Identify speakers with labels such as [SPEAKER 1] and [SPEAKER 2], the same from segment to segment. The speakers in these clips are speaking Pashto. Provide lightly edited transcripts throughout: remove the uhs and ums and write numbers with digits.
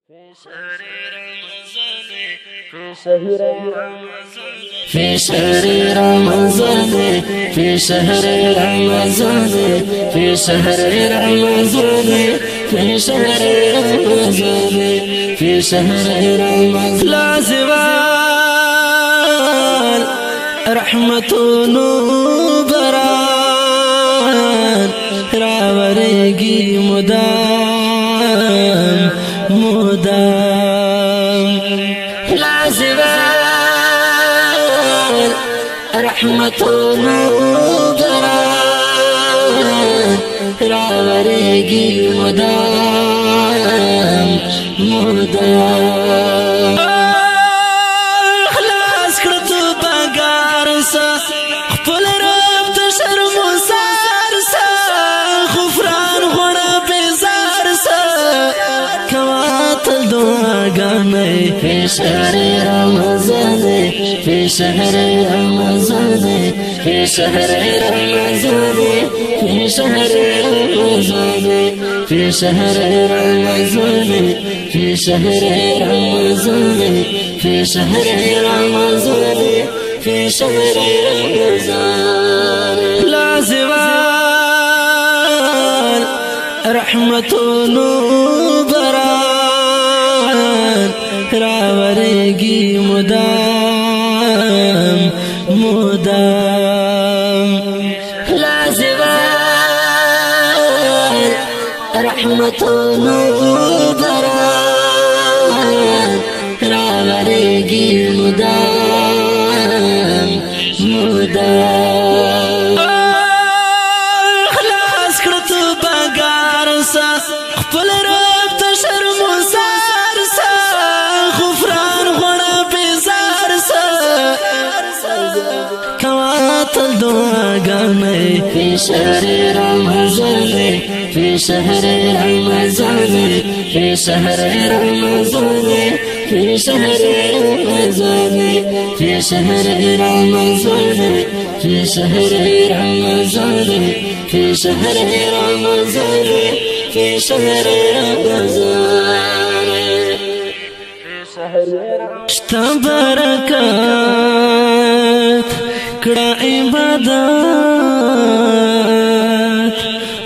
[SPEAKER 1] في شهر رمضان في شهر رمضان في شهر رمضان في شهر رمضان في شهر رمضان لا زوال رحمة نوبران راوريگي مدام مدام لا زوال رحمة نوبران راوريگي مدام مدام خلاص کرتو بگارسا خپل رب تشر مسارسا غفران غوڑا بیزارسا کواتل دعاگانی في شهر رمضان في شهر رمضان في شهر رمضان في شهر رمضان في شهر رمضان في شهر رمضان في شهر رمضان في شهر رمضان لا زوال رحمة نوبران راوريگي مدام مدام لا زوال رحمة نوبران راوريگي مدام مدام خلاص کرتو بگارسا خپل رب تشر مسارسا غفران غوڑا بیزارسا کواتل دعاگانی في شهر رمضان في شهر رمضان في شهر رمضان في شهر رمضان في شهر رمضان في شهر رمضان في شهر رمضان في شهر رمضان اشتبركات کڑا عبادات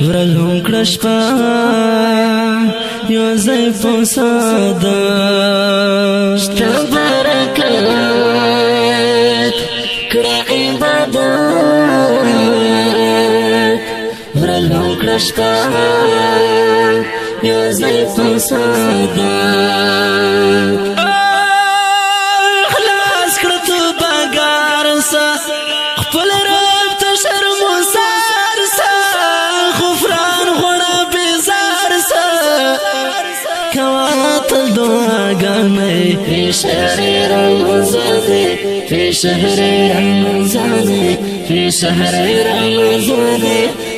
[SPEAKER 1] ورلهم کڑا شپا یوزی پوسادا اشتبركات کڑا عبادات ورلهم کڑا شپا یوزی پوسادا خپل رب تشر مسارسا غفران غوڑا بیزارسا کواتل دعاگانی في شهر رمضان في شهر رمضان في شهر رمضان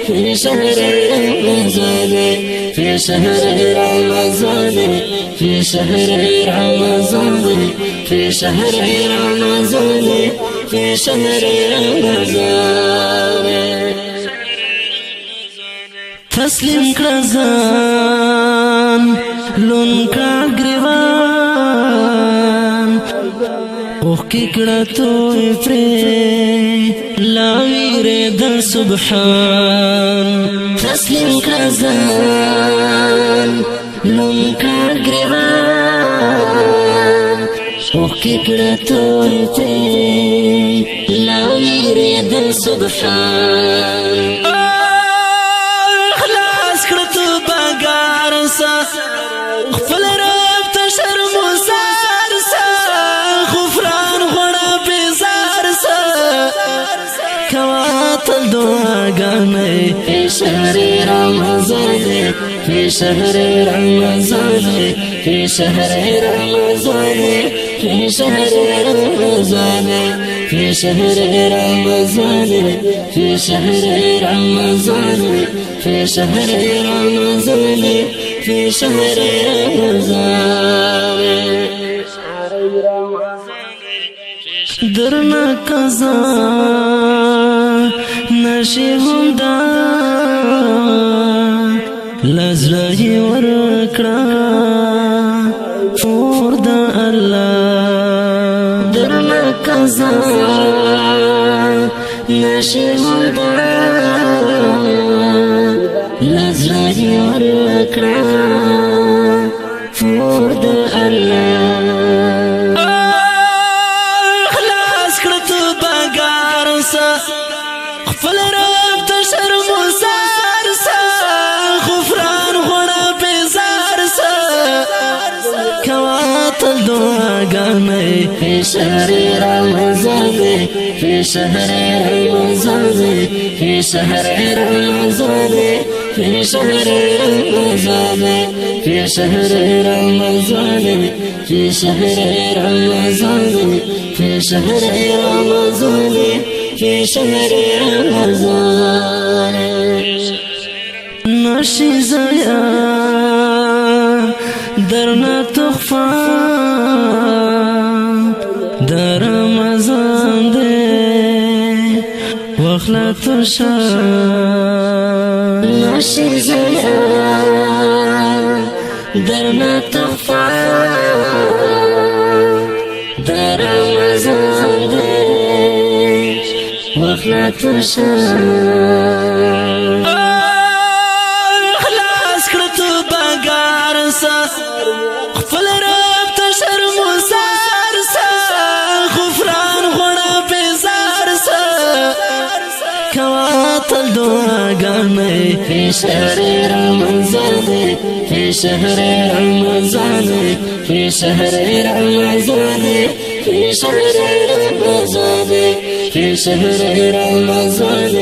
[SPEAKER 1] في شهر رمضان في شهر رمضان في شهر رمضان في شهر رمضان في شهر رمضان تسلیم کرزان لون کا گریوان اوخ کی کڑتو افری لاویر دا سبحان تسلیم کرزان لون کا گریوان اوخ کی کڑتو افری لاویر دا سبحان خپل رب تشر مسارسا غفران غوڑا بیزارسا کواتل دعاگانی في شهر رمضان في شهر رمضان في شهر رمضان في شهر رمضان في شهر رمضان في شهر رمضان في شهر رمضان في شهر رمضان درنا قضا نشي همدا لزرعي ورکړه فور دا الله درنا قضا نشي مدا لزرعي ورکړه فور دا الله خلاص کړه تو بګار سا خپل رب ته شرم وسار سا غفران غوړه بیزار سا کواتل دعاګانې په شهر رمضان په شهر رمضان په شهر رمضان په شهر رمضان په شهر رمضان په شهر رمضان في شهر رمضان في شهر رمضان نشي زيا درنا تخفى در رمضان دي وخلا تشان نشي زيا درنا تخفى در رمضان دي وخلا تشان خلاص کړه تو بګار سا خپل رب ته شرم وسار سا غفران غوړه بیزار سا کواتل دعاګانې په شهر رمضان في شهر رمضان في شهر رمضان في شهر رمضان في شهر رمضان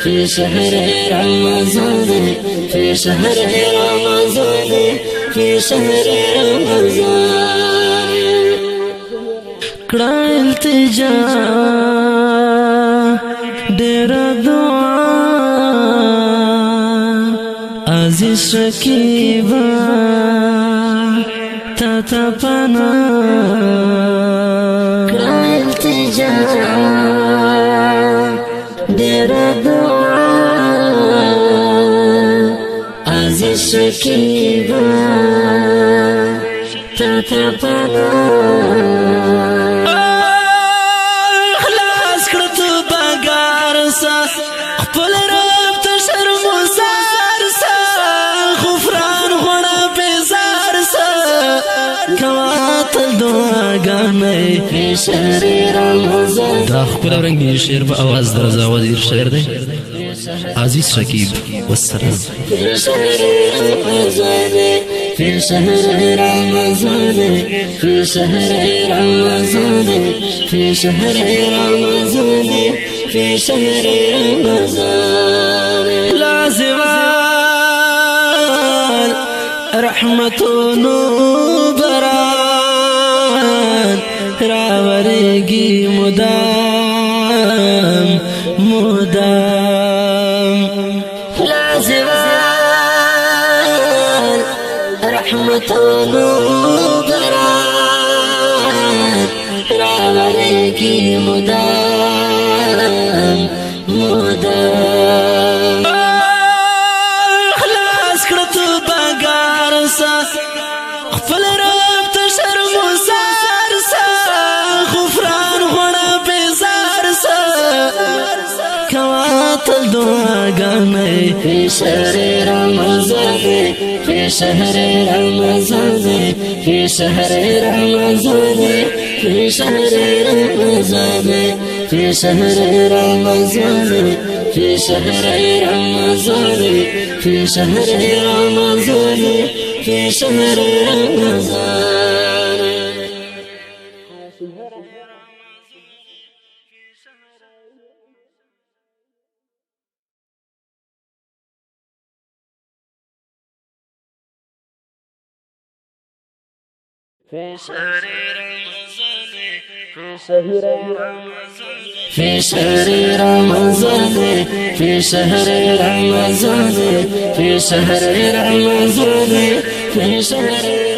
[SPEAKER 1] في شهر رمضان في شهر رمضان في شهر رمضان کړه التجا ډېر دعا عزیز شکیبا تا تا پنا کړه التجا ډېر دعا عزیز شکیبا تا تا پنا خلاص کړه تو بګار سا خپل رب ته شرم وسار سا غفران غوړه بیزار سا کواتل دعاګانې په شهر رمضان
[SPEAKER 2] دا خپل رنگین شعر په आवाज درزا وزیر شعر دی عزیز شکیب والسلام
[SPEAKER 1] في شهر رمضان في شهر رمضان في شهر رمضان في شهر رمضان في شهر رمضان لازمان رحمة نوبران راورگی مدام مدام لازمان رحمة نوبران راورگی مدام مدام خلاص کړه تو بګار سا خپل رب ته شرم وسار سا غفران غوړه بیزار سا کواتل دعاګانې په شهر رمضان في شهر رمضان في شهر رمضان في شهر رمضان في شهر رمضان في شهر رمضان في شهر رمضان في شهر رمضان في شهر رمضان في شهر رمضان في شهر رمضان في شهر رمضان في شهر رمضان في شهر